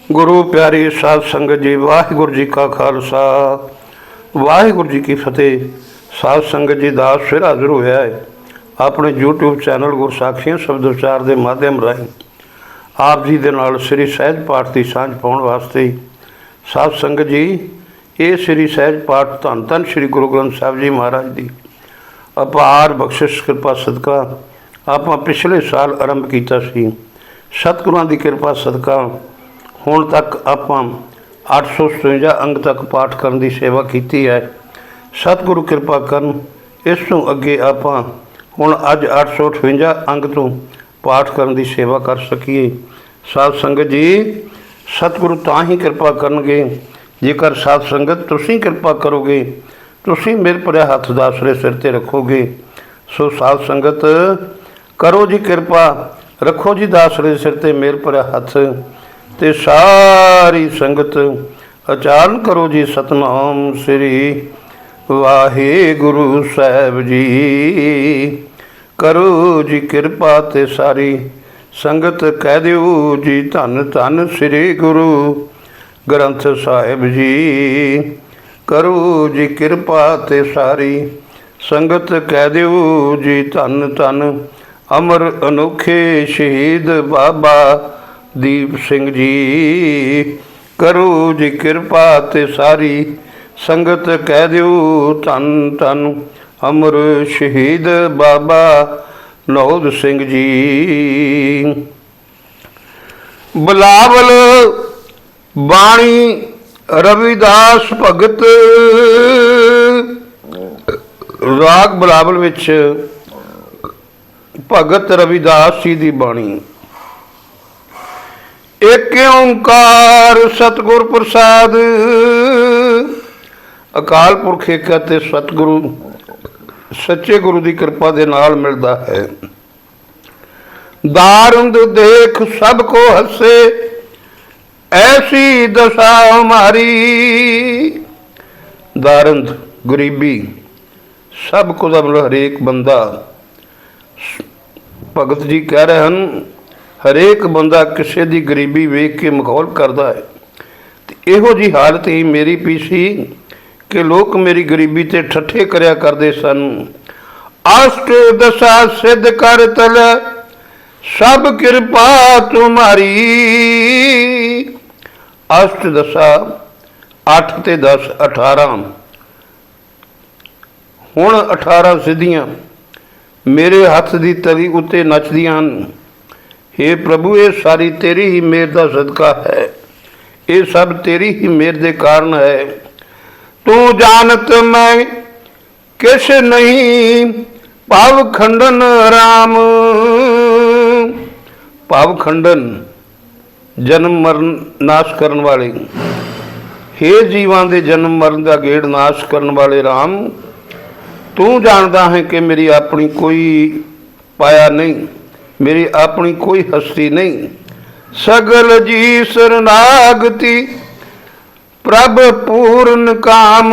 गुरु प्यारी साध संगत जी, वाहिगुरु जी का खालसा वाहिगुरु जी की फतेह। साध संगत जी दास फिर हाजिर होया है अपने यूट्यूब चैनल गुरसाखियां शब्द उचार के माध्यम राही आप जी के नाल श्री सहज पाठ की सांझ पाउण वास्ते। साध संगत जी, ये श्री सहज पाठ धन धन श्री गुरु ग्रंथ साहब जी महाराज की अपार बख्शिश कृपा सदका आप पिछले साल आरंभ किया सी। सतगुरां की कृपा सदका हुण तक आप 857 अंग तक पाठ करने की सेवा की है। सतगुरु कृपा करन इस तों अगे आप हुण अज 858 अंग तो पाठ करने की सेवा कर सकीए। साध संगत जी, सतगुरु तां ही कृपा करनगे जेकर साध संगत तुसीं कृपा करोगे, तुसीं मेरे भरिया हथ दासरे सिर ते रखोगे। सो साध संगत करो जी कृपा, रखो जी दासरे सिर ते मेरे भरिया हथ ते सारी संगत अचारण करो जी सतनाम श्री वाहिगुरु साहब जी। करो जी कृपा ते सारी संगत कह दिओ जी धन धन श्री गुरु ग्रंथ साहिब जी। करो जी कृपा ते सारी संगत कह दिओ जी धन धन अमर अनोखे शहीद बाबा दीप सिंह जी। करो जी कृपा ते सारी संगत कह दिओ धन धन अमर शहीद बाबा नौद सिंह जी। बिलावल बाणी रविदास भगत, राग बिलावल विच भगत रविदास जी की बाणी। एक ओंकार सतगुर प्रसाद, अकाल पुरख एक ते सतगुरु सच्चे गुरु की कृपा दे नाल मिलता है। दारुंद देख सबको हसे ऐसी दशा हमारी। दारुंद गरीबी सब को हरेक बंदा, भगत जी कह रहे हैं हरेक बंदा किसी की गरीबी वेख के मखौल करता है। तो इहो जी हालत ही मेरी भी सी कि लोग मेरी गरीबी ते ठट्ठे करया करते सन। अष्ट दशा सिद्ध कर तल सब कृपा तुम्हारी। अष्ट दशा 8 ते 10 18, हुण 18 सिद्धियां मेरे हथ की तली उत्ते नचदियां हैं। हे प्रभु, ये सारी तेरी ही मेहर का सदका है, ये सब तेरी ही मेहर के कारण है। तू जानत मैं किस नहीं भाव खंडन राम। भाव खंडन जन्म मरण नाश करने वाले, हे जीवां दे जन्म मरण का गेड़ नाश करने वाले राम, तू जानता है कि मेरी अपनी कोई पाया नहीं, मेरी अपनी कोई हस्ती नहीं। सगल जी शरणागति प्रभ पूर्ण काम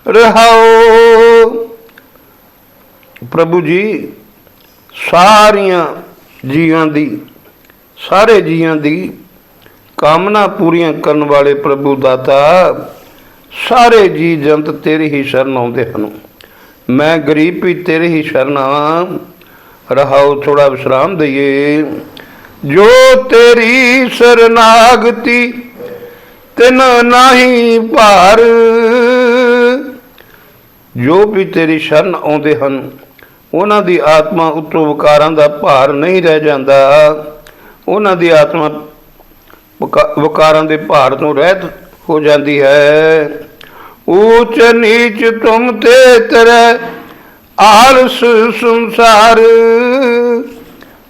रहाओ। प्रभु जी सारिया जियां दी, सारे जियां दी कामना पूरियां करने वाले प्रभु दाता, सारे जी जंत तेरी ही शरण आउंदे हन। मैं गरीब भी तेरी ही शरण आवां। रहाओ थोड़ा विश्राम दईए। जो तेरी शरणागति तिन नाही भार। जो भी तेरी शरण आउंदे हन उन्हां दी आत्मा उत्तों विकारां दा भार नहीं रह जांदा। उन्हां दी आत्मा विकारां दे भार तो रहत हो जाती है। ऊच नीच तुम ते तेरे आलस संसार।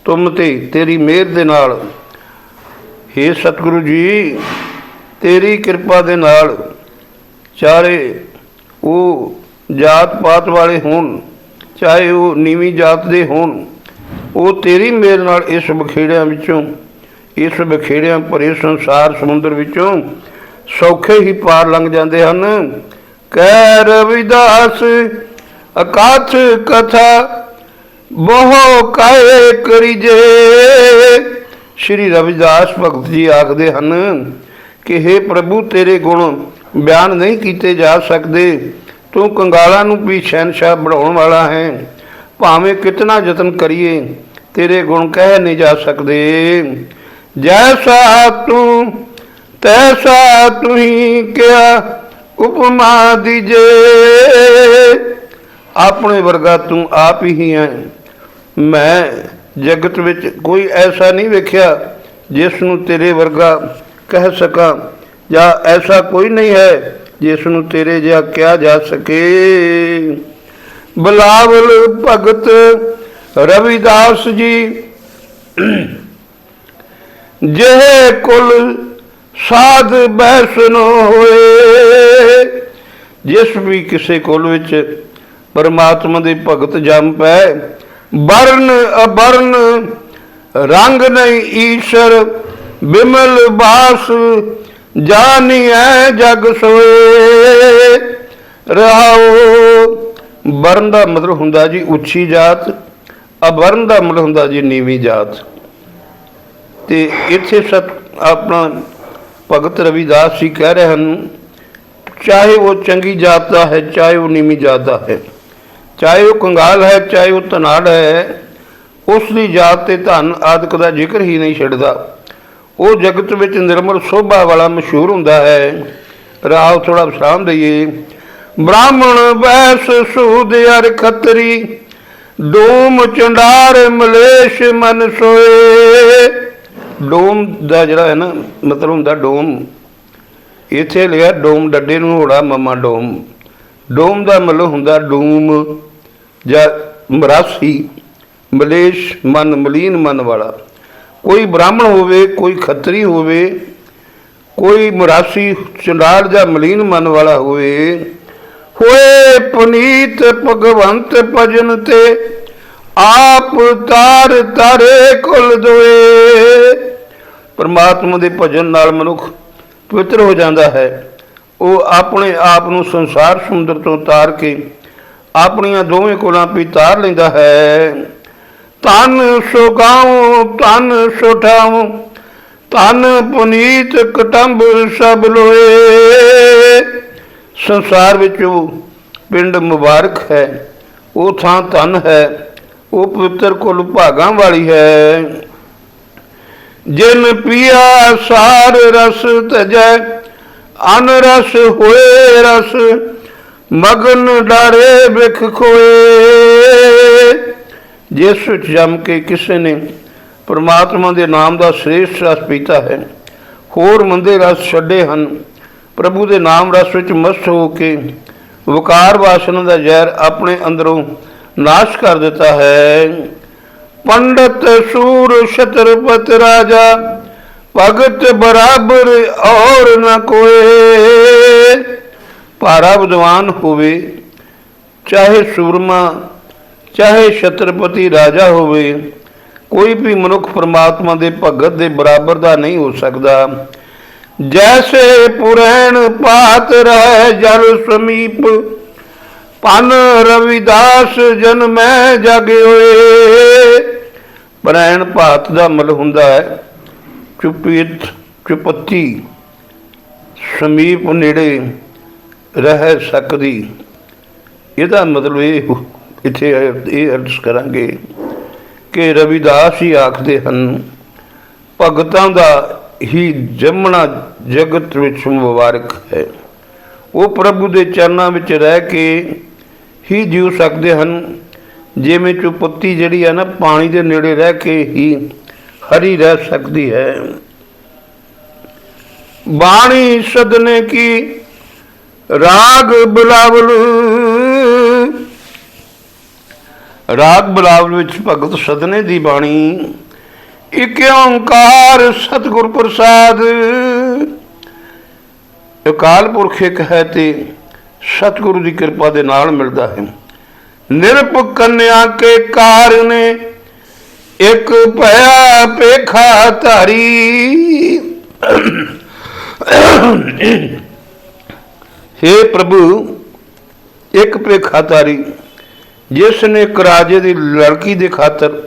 तुम ते तेरी मेहर दे नाल, हे सतगुरु जी तेरी कृपा दे नाल, चाहे वो जात पात वाले होण चाहे वो नीवी जात दे होण, वो तेरी मेहर नाल इस बखेड़ियां विचों, इस बखेड़ियां भरे संसार समुद्र विचों सौखे ही पार लंघ जाते हैं। कह रविदास अकाथ कथा बहु काए करीजे। श्री रविदास भगत जी आखते हैं कि हे प्रभु तेरे गुण बयान नहीं किए जा सकते। तू कंगालों नूं भी शहनशाह बनाने वाला है। भावें कितना यतन करिए तेरे गुण कह नहीं जा सकते। जैसा तू तैसा तू ही क्या उपमा दीजे। अपने वर्गा तू आप ही है। मैं जगत विच कोई ऐसा नहीं वेख्या जिसनूं तेरे वर्गा कह सका, या ऐसा कोई नहीं है जिसनूं तेरे जिहा कहा जा सके। बिलावल भगत रविदास जी जेहे कुल साध बैसनो होए। जिस भी किसी कुल विच परमात्मा दे भगत जम पै, वर्ण अवर्ण रंग नहीं ईश्वर बिमल बास जानी है जग सोए। रहाओ वर्ण का मतलब हुंदा जी उच्ची जात, अवर्ण का मतलब हुंदा जी नीवी जात। ते इत्थे सत अपना भगत रविदास जी कह रहे हैं, चाहे वो चंगी जात का है चाहे वो नीवी जात का है, चाहे वो कंगाल है चाहे वो धनाड़ है, उसकी जात ते धन आदि का जिक्र ही नहीं छड्डदा। वो जगत में निर्मल शोभा वाला मशहूर हुंदा है। राव थोड़ा विश्राम दईए। ब्राह्मण बैस सूद अर खतरी, डोम चंडार मलेश मन सोए। डोम का जरा है ना मतलब हुंदा डोम, इत्थे लिया डोम डड्डे नूं होड़ा ममा डोम। डोम का मतलब हुंदा डूम या मरासी, मलेश मन मलीन मन वाला। कोई ब्राह्मण होवे, कोई खतरी होवे, कोई मरासी चंडाल या मलीन मन वाला होए पुनीत भगवंत भजन ते आप तार तारे कुल दोए। परमात्मा के भजन नाल मनुख पवित्र हो जाता है। वो अपने आप नूं संसार सुंदर तो तार के अपनिया दोवें कुलां पी तार लैंदा है। तन सो गाऊं तन सो ठाऊं, तन पुनीत कटंब सब लोए। संसार विच पिंड मुबारक है, वो थां तन है, वो पवित्र कुल भागां वाली है। जिन पिया सार रस तजै, अन रस होए रस मगन डारे बिख खोए। जिस जम के किसी ने परमात्मा के नाम का श्रेष्ठ रस पीता है, होर मंदे रस छड्डे हन, प्रभु के नाम रस विच मस्त हो के विकार वासना का जहर अपने अंदरों नाश कर देता है। पंडित सूर छत्रपति राजा, भगत बराबर और न कोई। भारा विद्वान होवे, चाहे सूरमा चाहे छत्रपति राजा होवे, कोई भी मनुख परमात्मा के भगत के बराबर का नहीं हो सकता। जैसे पुरैन पात रह जल समीप, पन रविदास जन मैं जागे होए। पुरैन पात का मतलब हुंदा है चुपीत चुपत्ती, समीप नेड़े रह सकदी। इहदा मतलब ये इत्थे ये अर्ज करांगे कि रविदास ही आखते हैं, भगतां दा ही जमना जगत विच मुबारक है। वो प्रभु के चरणों में रह के ही जीव सकते हैं, जिवें चुपत्ती जिहड़ी है ना पानी के नेड़े रह के ही हरी रह सकती है। बाणी सदने की राग बिलावल, राग बिलावल विच भगत सदने की बाणी। एक ओंकार सतगुर प्रसाद, अकाल पुरख एक है ते सतगुरु की कृपा के नाल मिलता है। निरप कन्या के कार ने एक पया पेखा धारी। हे प्रभु एक पेखा धारी, जिसने एक राजे की लड़की की खातर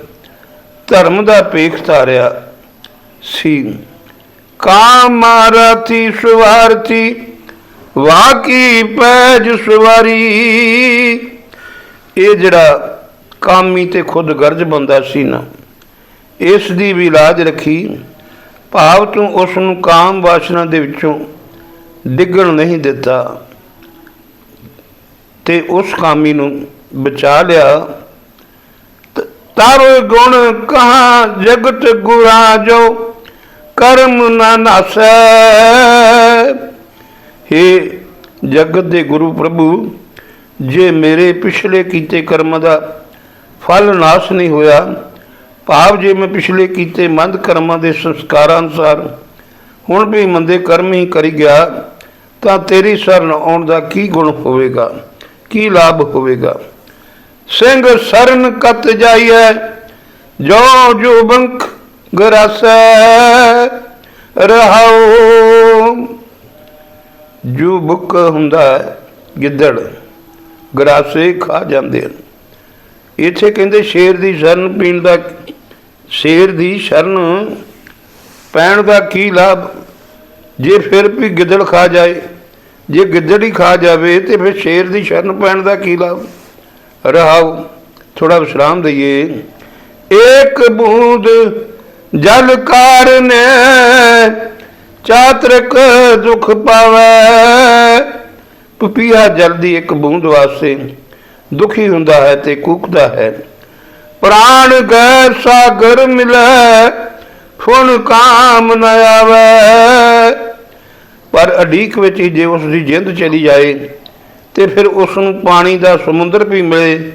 धर्म का पेख धारिया, ਸੀ। ਕਾਮ ਮਾਰਾਥੀ ਸਵਾਰਥੀ ਵਾਕੀ ਪੈਜ ਸਵਾਰੀ। ਇਹ ਜਿਹੜਾ ਕਾਮੀ ਤੇ ਖੁਦ ਗਰਜ ਬੰਦਾ ਸੀ ਨਾ, ਇਸ ਦੀ ਵੀ ਲਾਜ ਰੱਖੀ। ਭਾਵ ਤੂੰ ਉਸ ਨੂੰ ਕਾਮ ਵਾਸਨਾ ਦੇ ਵਿੱਚੋਂ ਡਿੱਗਣ ਨਹੀਂ ਦਿੱਤਾ ਤੇ ਉਸ ਕਾਮੀ ਨੂੰ ਬਚਾ ਲਿਆ। ਤਾਰੋ ਗੁਣ ਕਹਾਂ ਜਗਤ ਗੁਰਾ ਜੋ ਕਰਮ ਨਾ ਨਾਸੈ। हे ਜਗਤ ਦੇ ਗੁਰੂ ਪ੍ਰਭੂ, ਜੇ ਮੇਰੇ ਪਿਛਲੇ ਕੀਤੇ ਕਰਮਾਂ ਦਾ ਫਲ ਨਾਸ਼ ਨਹੀਂ ਹੋਇਆ, ਭਾਵ ਜੇ ਮੈਂ ਪਿਛਲੇ ਕੀਤੇ ਮੰਦ ਕਰਮਾਂ ਦੇ ਸੰਸਕਾਰਾਂ ਅਨੁਸਾਰ ਹੁਣ ਵੀ ਮੰਦੇ ਕਰਮ ਹੀ ਕਰੀ ਗਿਆ, ਤਾਂ ਤੇਰੀ ਸ਼ਰਨ ਆਉਣ ਦਾ ਕੀ ਗੁਣ ਹੋਵੇਗਾ, ਕੀ ਲਾਭ ਹੋਵੇਗਾ। ਸਿੰਘ ਸਰਨ ਕਤ ਜਾਈਐ ਜੋ ਜੋ ਬੰਖ ਗਰਾਸੈ ਰਹਾਉ। ਜੋ ਬੁੱਕ ਹੁੰਦਾ ਗਿੱਦੜ ਗਰਾਸੇ ਖਾ ਜਾਂਦੇ ਹਨ। ਇੱਥੇ ਕਹਿੰਦੇ ਸ਼ੇਰ ਦੀ ਸ਼ਰਨ ਪੀਣ ਦਾ, ਸ਼ੇਰ ਦੀ ਸ਼ਰਨ ਪੈਣ ਦਾ ਕੀ ਲਾਭ, ਜੇ ਫਿਰ ਵੀ ਗਿੱਦੜ ਖਾ ਜਾਏ। ਜੇ ਗਿੱਦੜ ਹੀ ਖਾ ਜਾਵੇ ਤੇ ਫਿਰ ਸ਼ੇਰ ਦੀ ਸ਼ਰਨ ਪੈਣ ਦਾ ਕੀ ਲਾਭ। ਰਹਾਉ, ਥੋੜਾ ਵਿਸ਼ਰਾਮ ਦਈਏ। ਏਕ ਬੂੰਦ ਜਲ ਕਾਰਨ ਚਾਤਰਕ ਦੁਖ ਪਾਵੈ। ਪਪੀਹਾ ਜਲ ਦੀ ਇੱਕ ਬੂੰਦ ਵਾਸਤੇ ਦੁਖੀ ਹੁੰਦਾ ਹੈ ਤੇ ਕੂਕਦਾ ਹੈ। ਪ੍ਰਾਣ ਗੈ ਸਾਗਰ ਮਿਲੈ ਫੁਨ ਕਾਮ ਨ ਆਵੈ। ਪਰ ਅਡੀਕ ਵਿੱਚ ਹੀ ਜੇ ਉਸ ਦੀ ਜਿੰਦ ਚਲੀ ਜਾਏ ਤੇ ਫਿਰ ਉਸ ਨੂੰ ਪਾਣੀ ਦਾ ਸਮੁੰਦਰ ਵੀ ਮਿਲੇ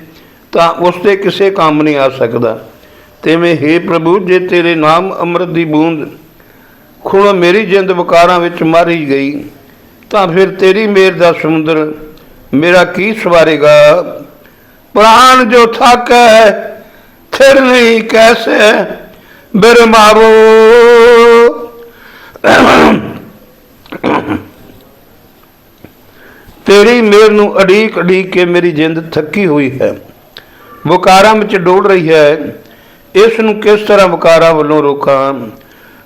ਤਾਂ ਉਸ 'ਤੇ ਕਿਸੇ ਕੰਮ ਨਹੀਂ ਆ ਸਕਦਾ। ਤਿਵੇਂ ਹੇ ਪ੍ਰਭੂ, ਜੇ ਤੇਰੇ ਨਾਮ ਅੰਮ੍ਰਿਤ ਦੀ ਬੂੰਦ ਖੁਣ ਮੇਰੀ ਜਿੰਦ ਵਿਕਾਰਾਂ ਵਿੱਚ ਮਾਰੀ ਗਈ ਤਾਂ ਫਿਰ ਤੇਰੀ ਮਿਹਰ ਦਾ ਸਮੁੰਦਰ ਮੇਰਾ ਕੀ ਸਵਾਰੇਗਾ। ਪ੍ਰਾਣ ਜੋ ਥਾਕੈ ਥਿਰ ਨਹੀਂ ਕੈਸੇ ਬਿਰਮਾਵੋ। ਤੇਰੀ ਮਿਹਰ ਨੂੰ ਅਡੀਕ ਅਡੀਕ ਕੇ ਮੇਰੀ ਜਿੰਦ ਥੱਕੀ ਹੋਈ ਹੈ, ਵਿਕਾਰਾਂ ਵਿੱਚ ਡੋਲ ਰਹੀ ਹੈ। ਇਸ ਨੂੰ ਕਿਸ ਤਰ੍ਹਾਂ ਵਿਕਾਰਾਂ ਵੱਲੋਂ ਰੋਕਾਂ।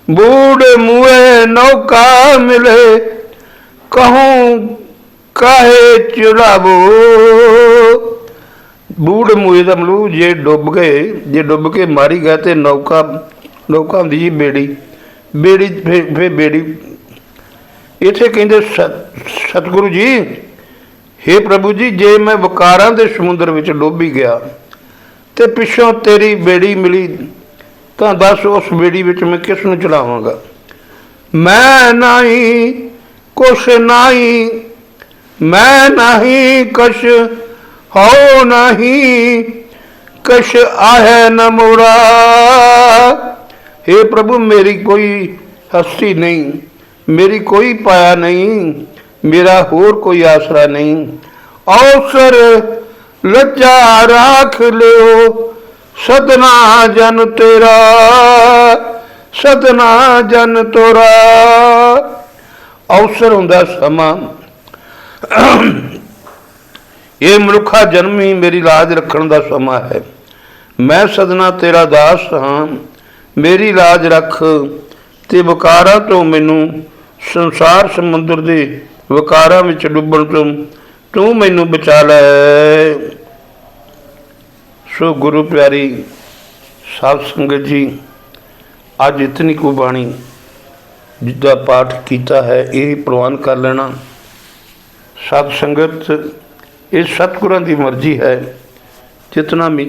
ਬੂੜ ਮੂਹੇ ਨੌਕਾ ਮਿਲੇ ਕਹੂੰ ਕਾਹੇ ਚੁਰਾਵੋ। ਬੂੜ ਮੂਹੇ ਦਾ ਮਤਲਬ ਜੇ ਡੁੱਬ ਗਏ, ਜੇ ਡੁੱਬ ਕੇ ਮਾਰੀ ਗਿਆ ਤੇ ਨੌਕਾ ਹੁੰਦੀ ਜੀ ਬੇੜੀ, ਫਿਰ ਬੇੜੀ। ਇੱਥੇ ਕਹਿੰਦੇ ਸਤਿਗੁਰੂ ਜੀ, ਹੇ ਪ੍ਰਭੂ ਜੀ, ਜੇ ਮੈਂ ਵਿਕਾਰਾਂ ਦੇ ਸਮੁੰਦਰ ਵਿੱਚ ਡੁੱਬ ਹੀ ਗਿਆ ਤੇ ਪਿੱਛੋਂ ਤੇਰੀ ਬੇੜੀ ਮਿਲੀ ਤਾਂ ਦੱਸ ਉਸ ਬੇੜੀ ਵਿੱਚ ਮੈਂ ਕਿਸ ਨੂੰ ਚਲਾਵਾਂਗਾ। ਮੈਂ ਨਹੀਂ ਕੁਛ ਨਹੀਂ, ਮੈਂ ਨਹੀਂ ਕੁਛ ਹੋ ਨਹੀਂ, ਕਛ ਆਹੈ ਨ ਮੋਰਾ। हे प्रभु, मेरी कोई हस्ती नहीं, मेरी कोई पाया नहीं, मेरा होर कोई आसरा नहीं। अवसर लज्जा राख लियो सदना जन तेरा, सदना जन तोरा। अवसर हुंदा समा। ये मनुखा जन्म ही मेरी लाज रखण दा समा है। मैं सदना तेरा दास हाँ, मेरी लाज रख ते विकारां तो मैनू संसार समुद्र दे विकारां विच डुੱਬਣ ਤੋਂ तू मैनू बचा लै। सो गुरु प्यारी साध संगत जी, अज इतनी को बाणी जिसका पाठ किया है यही प्रवान कर लेना। साध संगत इस सतगुरां की मर्जी है, जितना भी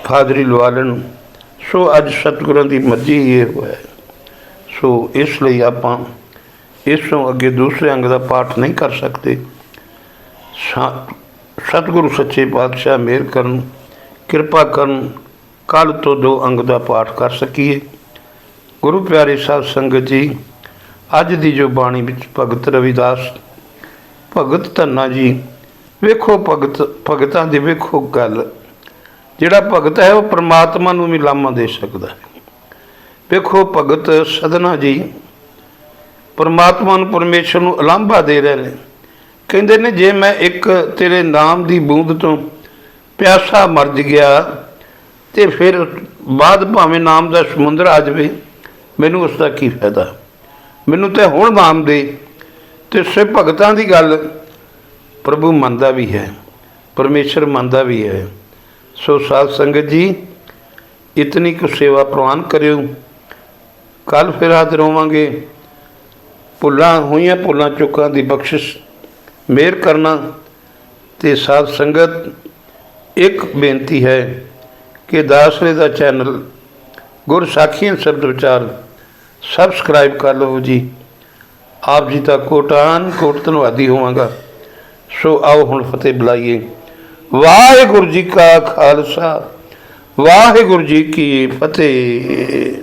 हाजरी लवा लेन। सो अज सतगुरां की मर्जी ये है। सो इसलिए आपां इसों अगे दूसरे अंग का पाठ नहीं कर सकते। सतगुरु सच्चे पातशाह मेहर करन, कृपा करन, कल तो 2 अंग का पाठ कर सकीए। गुरु प्यारे साध संगत जी, अज की जो बाणी विच भगत रविदास भगत धन्ना जी, वेखो भगतां दी वेखो गल। जिहड़ा भगत है वह परमात्मा नूं भी लामा दे सकदा है। वेखो भगत सदना जी परमात्मा नूं, परमेश्वर नूं उलांभा दे रहे हैं। कहते ने जे मैं एक तेरे नाम की बूंद तो प्यासा मर गया तो फिर बाद भावें नाम का समुंदर आ जाए ਮੈਨੂੰ ਉਸ ਦਾ ਕੀ ਫਾਇਦਾ। ਮੈਨੂੰ ਤਾਂ ਹੁਣ ਨਾਮ ਦੇ। ਤੇ ਸਿਰ ਭਗਤਾਂ ਦੀ ਗੱਲ ਪ੍ਰਭੂ ਮੰਨਦਾ ਵੀ ਹੈ, ਪਰਮੇਸ਼ਰ ਮੰਨਦਾ ਵੀ ਹੈ। ਸੋ ਸਾਧ ਸੰਗਤ ਜੀ, ਇਤਨੀ ਕੁ ਸੇਵਾ ਪ੍ਰਵਾਨ ਕਰਿਓ। ਕੱਲ੍ਹ ਫਿਰ ਹਾਜ਼ਰ ਹੋਵਾਂਗੇ। ਭੁੱਲਾਂ ਚੁੱਕਾਂ ਦੀ ਬਖਸ਼ਿਸ਼ ਮਿਹਰ ਕਰਨਾ। ਤੇ ਸਾਧ ਸੰਗਤ, ਇੱਕ ਬੇਨਤੀ ਹੈ ਕਿ ਦਾਸਰੇ ਦਾ ਚੈਨਲ ਗੁਰ ਸਾਖੀਆਂ ਸ਼ਬਦ ਵਿਚਾਰ ਸਬਸਕ੍ਰਾਈਬ ਕਰ ਲਓ ਜੀ। ਆਪ ਜੀ ਦਾ ਕੋਟਾਨ ਕੋਟ ਧੰਨਵਾਦੀ ਹੋਵਾਂਗਾ। ਸੋ ਆਓ ਹੁਣ ਫਤਿਹ ਬੁਲਾਈਏ। ਵਾਹਿਗੁਰੂ ਜੀ ਕਾ ਖਾਲਸਾ, ਵਾਹਿਗੁਰੂ ਜੀ ਕੀ ਫਤਿਹ।